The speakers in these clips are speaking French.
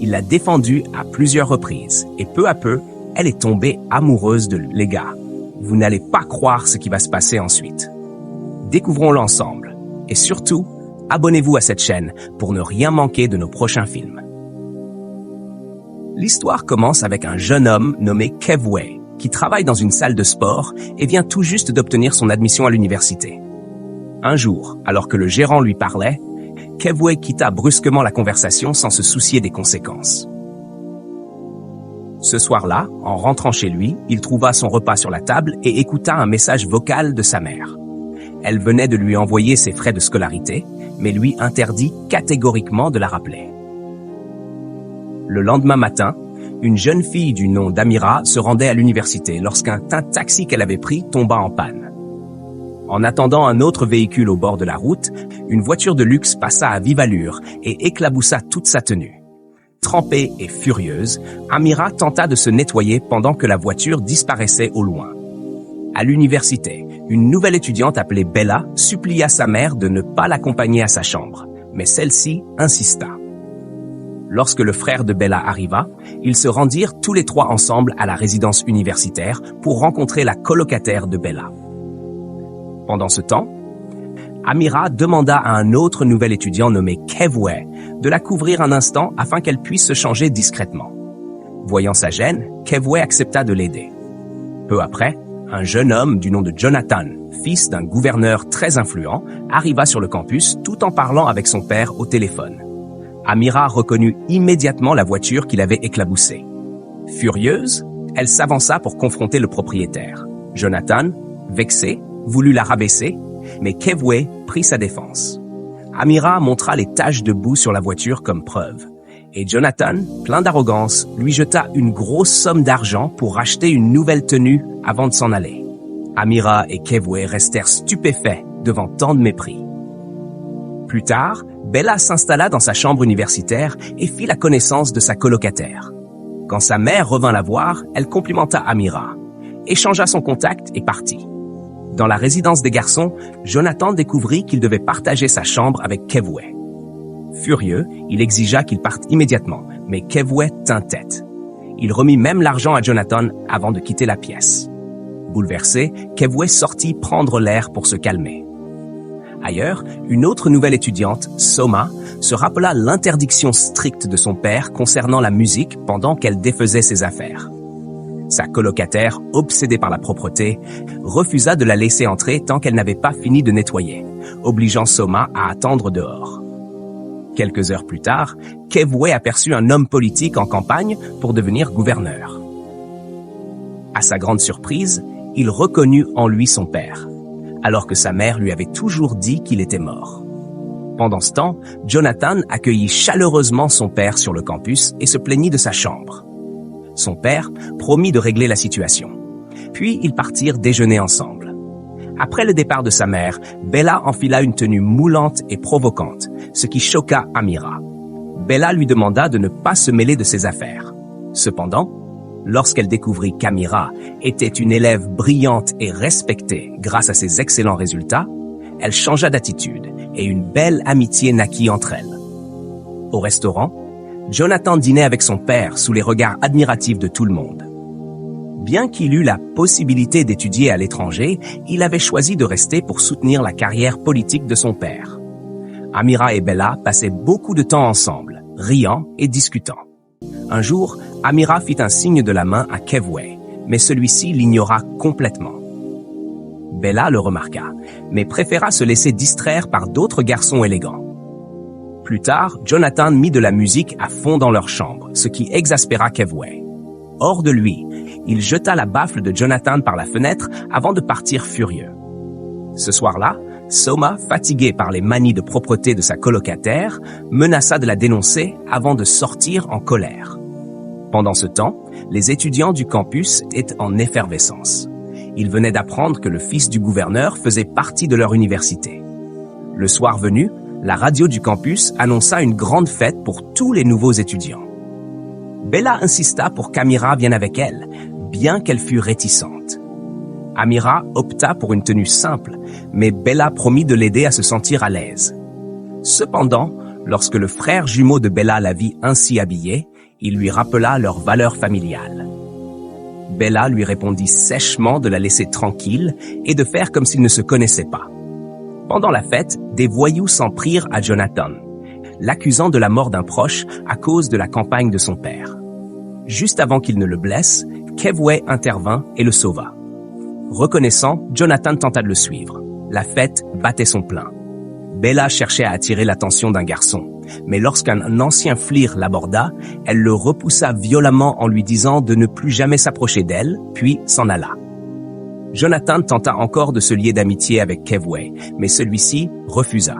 Il l'a défendue à plusieurs reprises et peu à peu, elle est tombée amoureuse de lui. Les gars, vous n'allez pas croire ce qui va se passer ensuite. Découvrons-le ensemble. Et surtout, abonnez-vous à cette chaîne pour ne rien manquer de nos prochains films. L'histoire commence avec un jeune homme nommé Kevway, qui travaille dans une salle de sport et vient tout juste d'obtenir son admission à l'université. Un jour, alors que le gérant lui parlait, Kevway quitta brusquement la conversation sans se soucier des conséquences. Ce soir-là, en rentrant chez lui, il trouva son repas sur la table et écouta un message vocal de sa mère. Elle venait de lui envoyer ses frais de scolarité, mais lui interdit catégoriquement de la rappeler. Le lendemain matin, une jeune fille du nom d'Amira se rendait à l'université lorsqu'un taxi qu'elle avait pris tomba en panne. En attendant un autre véhicule au bord de la route, une voiture de luxe passa à vive allure et éclaboussa toute sa tenue. Trempée et furieuse, Amira tenta de se nettoyer pendant que la voiture disparaissait au loin. À l'université, une nouvelle étudiante appelée Bella supplia sa mère de ne pas l'accompagner à sa chambre, mais celle-ci insista. Lorsque le frère de Bella arriva, ils se rendirent tous les trois ensemble à la résidence universitaire pour rencontrer la colocataire de Bella. Pendant ce temps, Amira demanda à un autre nouvel étudiant nommé Kevway de la couvrir un instant afin qu'elle puisse se changer discrètement. Voyant sa gêne, Kevway accepta de l'aider. Peu après, un jeune homme du nom de Jonathan, fils d'un gouverneur très influent, arriva sur le campus tout en parlant avec son père au téléphone. Amira reconnut immédiatement la voiture qu'il avait éclaboussée. Furieuse, elle s'avança pour confronter le propriétaire. Jonathan, vexé, voulut la rabaisser, mais Kevway prit sa défense. Amira montra les taches de boue sur la voiture comme preuve, et Jonathan, plein d'arrogance, lui jeta une grosse somme d'argent pour racheter une nouvelle tenue avant de s'en aller. Amira et Kevway restèrent stupéfaits devant tant de mépris. Plus tard, Bella s'installa dans sa chambre universitaire et fit la connaissance de sa colocataire. Quand sa mère revint la voir, elle complimenta Amira, échangea son contact et partit. Dans la résidence des garçons, Jonathan découvrit qu'il devait partager sa chambre avec Kevway. Furieux, il exigea qu'il parte immédiatement, mais Kevway tint tête. Il remit même l'argent à Jonathan avant de quitter la pièce. Bouleversé, Kevway sortit prendre l'air pour se calmer. Ailleurs, une autre nouvelle étudiante, Soma, se rappela l'interdiction stricte de son père concernant la musique pendant qu'elle défaisait ses affaires. Sa colocataire, obsédée par la propreté, refusa de la laisser entrer tant qu'elle n'avait pas fini de nettoyer, obligeant Soma à attendre dehors. Quelques heures plus tard, Kevway aperçut un homme politique en campagne pour devenir gouverneur. À sa grande surprise, il reconnut en lui son père, alors que sa mère lui avait toujours dit qu'il était mort. Pendant ce temps, Jonathan accueillit chaleureusement son père sur le campus et se plaignit de sa chambre. Son père promit de régler la situation. Puis ils partirent déjeuner ensemble. Après le départ de sa mère, Bella enfila une tenue moulante et provocante, ce qui choqua Amira. Bella lui demanda de ne pas se mêler de ses affaires. Cependant, lorsqu'elle découvrit qu'Amira était une élève brillante et respectée grâce à ses excellents résultats, elle changea d'attitude et une belle amitié naquit entre elles. Au restaurant, Jonathan dînait avec son père sous les regards admiratifs de tout le monde. Bien qu'il eût la possibilité d'étudier à l'étranger, il avait choisi de rester pour soutenir la carrière politique de son père. Amira et Bella passaient beaucoup de temps ensemble, riant et discutant. Un jour, Amira fit un signe de la main à Kevway, mais celui-ci l'ignora complètement. Bella le remarqua, mais préféra se laisser distraire par d'autres garçons élégants. Plus tard, Jonathan mit de la musique à fond dans leur chambre, ce qui exaspéra Kevway. Hors de lui, il jeta la baffle de Jonathan par la fenêtre avant de partir furieux. Ce soir-là, Soma, fatiguée par les manies de propreté de sa colocataire, menaça de la dénoncer avant de sortir en colère. Pendant ce temps, les étudiants du campus étaient en effervescence. Ils venaient d'apprendre que le fils du gouverneur faisait partie de leur université. Le soir venu, la radio du campus annonça une grande fête pour tous les nouveaux étudiants. Bella insista pour qu'Amira vienne avec elle, bien qu'elle fût réticente. Amira opta pour une tenue simple, mais Bella promit de l'aider à se sentir à l'aise. Cependant, Lorsque le frère jumeau de Bella la vit ainsi habillée, il lui rappela leur valeur familiale. Bella lui répondit sèchement de la laisser tranquille et de faire comme s'ils ne se connaissaient pas. Pendant la fête, des voyous s'en prirent à Jonathan, l'accusant de la mort d'un proche à cause de la campagne de son père. Juste avant qu'il ne le blesse, Kevway intervint et le sauva. Reconnaissant, Jonathan tenta de le suivre. La fête battait son plein. Bella cherchait à attirer l'attention d'un garçon, mais lorsqu'un ancien flirt l'aborda, elle le repoussa violemment en lui disant de ne plus jamais s'approcher d'elle, puis s'en alla. Jonathan tenta encore de se lier d'amitié avec Kevway, mais celui-ci refusa.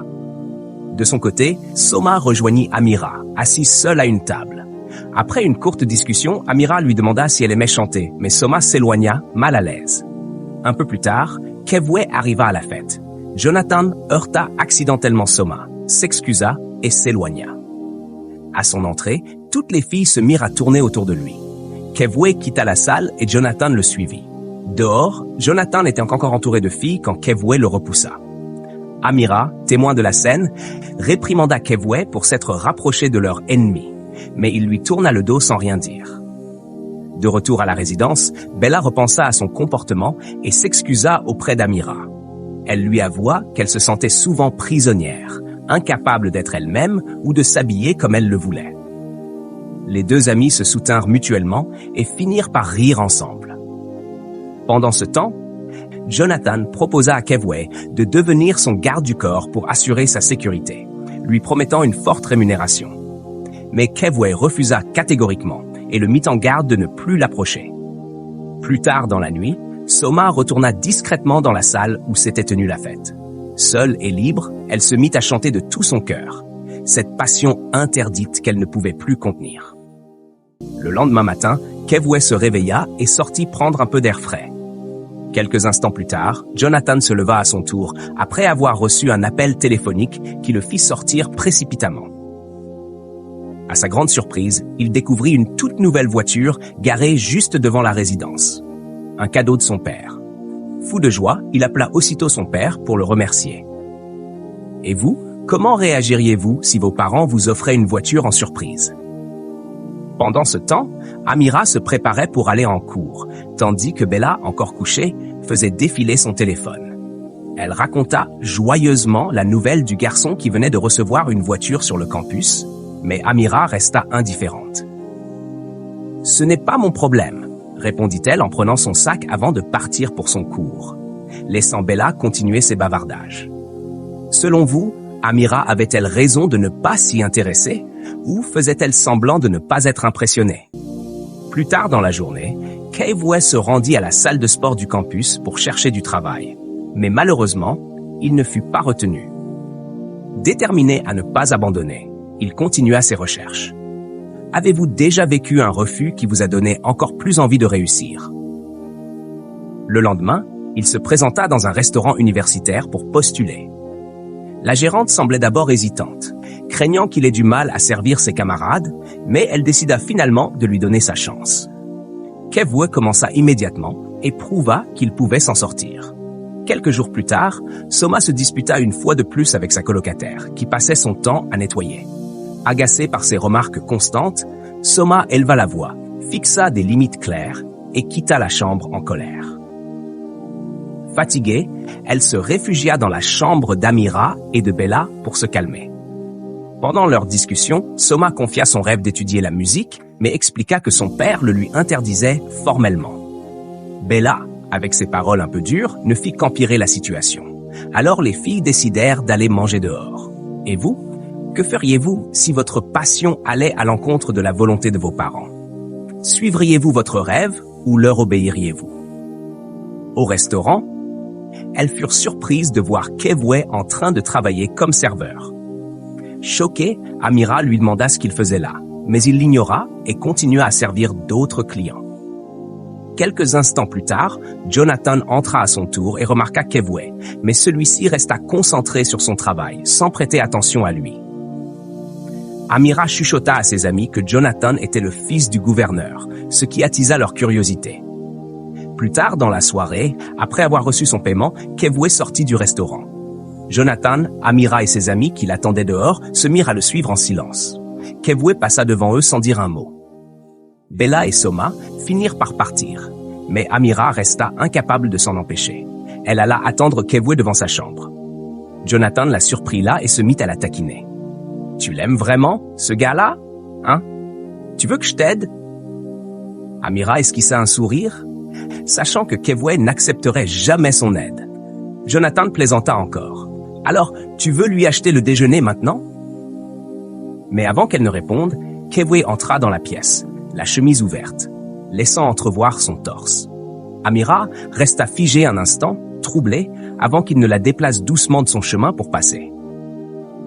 De son côté, Soma rejoignit Amira, assise seule à une table. Après une courte discussion, Amira lui demanda si elle aimait chanter, mais Soma s'éloigna, mal à l'aise. Un peu plus tard, Kevway arriva à la fête. Jonathan heurta accidentellement Soma, s'excusa et s'éloigna. À son entrée, toutes les filles se mirent à tourner autour de lui. Kevway quitta la salle et Jonathan le suivit. Dehors, Jonathan était encore entouré de filles quand Kevway le repoussa. Amira, témoin de la scène, réprimanda Kevway pour s'être rapproché de leur ennemi, mais il lui tourna le dos sans rien dire. De retour à la résidence, Bella repensa à son comportement et s'excusa auprès d'Amira. Elle lui avoua qu'elle se sentait souvent prisonnière, incapable d'être elle-même ou de s'habiller comme elle le voulait. Les deux amis se soutinrent mutuellement et finirent par rire ensemble. Pendant ce temps, Jonathan proposa à Kevway de devenir son garde du corps pour assurer sa sécurité, lui promettant une forte rémunération. Mais Kevway refusa catégoriquement et le mit en garde de ne plus l'approcher. Plus tard dans la nuit, Soma retourna discrètement dans la salle où s'était tenue la fête. Seule et libre, elle se mit à chanter de tout son cœur, cette passion interdite qu'elle ne pouvait plus contenir. Le lendemain matin, Kevway se réveilla et sortit prendre un peu d'air frais. Quelques instants plus tard, Jonathan se leva à son tour après avoir reçu un appel téléphonique qui le fit sortir précipitamment. À sa grande surprise, il découvrit une toute nouvelle voiture garée juste devant la résidence. Un cadeau de son père. Fou de joie, il appela aussitôt son père pour le remercier. Et vous, comment réagiriez-vous si vos parents vous offraient une voiture en surprise? Pendant ce temps, Amira se préparait pour aller en cours, tandis que Bella, encore couchée, faisait défiler son téléphone. Elle raconta joyeusement la nouvelle du garçon qui venait de recevoir une voiture sur le campus, mais Amira resta indifférente. « Ce n'est pas mon problème », répondit-elle en prenant son sac avant de partir pour son cours, laissant Bella continuer ses bavardages. Selon vous, Amira avait-elle raison de ne pas s'y intéresser ou faisait-elle semblant de ne pas être impressionnée? Plus tard dans la journée, Kevway se rendit à la salle de sport du campus pour chercher du travail, mais malheureusement, il ne fut pas retenu. Déterminé à ne pas abandonner, il continua ses recherches. Avez-vous déjà vécu un refus qui vous a donné encore plus envie de réussir? Le lendemain, il se présenta dans un restaurant universitaire pour postuler. La gérante semblait d'abord hésitante, craignant qu'il ait du mal à servir ses camarades, mais elle décida finalement de lui donner sa chance. Kevway commença immédiatement et prouva qu'il pouvait s'en sortir. Quelques jours plus tard, Soma se disputa une fois de plus avec sa colocataire, qui passait son temps à nettoyer. Agacée par ses remarques constantes, Soma éleva la voix, fixa des limites claires et quitta la chambre en colère. Fatiguée, elle se réfugia dans la chambre d'Amira et de Bella pour se calmer. Pendant leur discussion, Soma confia son rêve d'étudier la musique, mais expliqua que son père le lui interdisait formellement. Bella, avec ses paroles un peu dures, ne fit qu'empirer la situation. Alors les filles décidèrent d'aller manger dehors. Et vous? Que feriez-vous si votre passion allait à l'encontre de la volonté de vos parents? Suivriez-vous votre rêve ou leur obéiriez-vous? Au restaurant, elles furent surprises de voir Kevway en train de travailler comme serveur. Choquée, Amira lui demanda ce qu'il faisait là, mais il l'ignora et continua à servir d'autres clients. Quelques instants plus tard, Jonathan entra à son tour et remarqua Kevway, mais celui-ci resta concentré sur son travail, sans prêter attention à lui. Amira chuchota à ses amis que Jonathan était le fils du gouverneur, ce qui attisa leur curiosité. Plus tard dans la soirée, après avoir reçu son paiement, Kevway sortit du restaurant. Jonathan, Amira et ses amis qui l'attendaient dehors se mirent à le suivre en silence. Kevwe passa devant eux sans dire un mot. Bella et Soma finirent par partir, mais Amira resta incapable de s'en empêcher. Elle alla attendre Kevwe devant sa chambre. Jonathan la surprit là et se mit à la taquiner. « Tu l'aimes vraiment, ce gars-là? Hein? Tu veux que je t'aide ?» Amira esquissa un sourire, sachant que Kevwe n'accepterait jamais son aide. Jonathan plaisanta encore. « Alors, tu veux lui acheter le déjeuner maintenant ?» Mais avant qu'elle ne réponde, Kevwe entra dans la pièce, la chemise ouverte, laissant entrevoir son torse. Amira resta figée un instant, troublée, avant qu'il ne la déplace doucement de son chemin pour passer.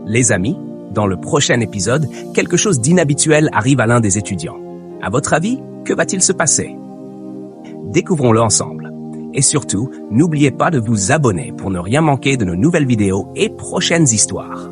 Les amis, dans le prochain épisode, quelque chose d'inhabituel arrive à l'un des étudiants. À votre avis, que va-t-il se passer? Découvrons-le ensemble. Et surtout, n'oubliez pas de vous abonner pour ne rien manquer de nos nouvelles vidéos et prochaines histoires.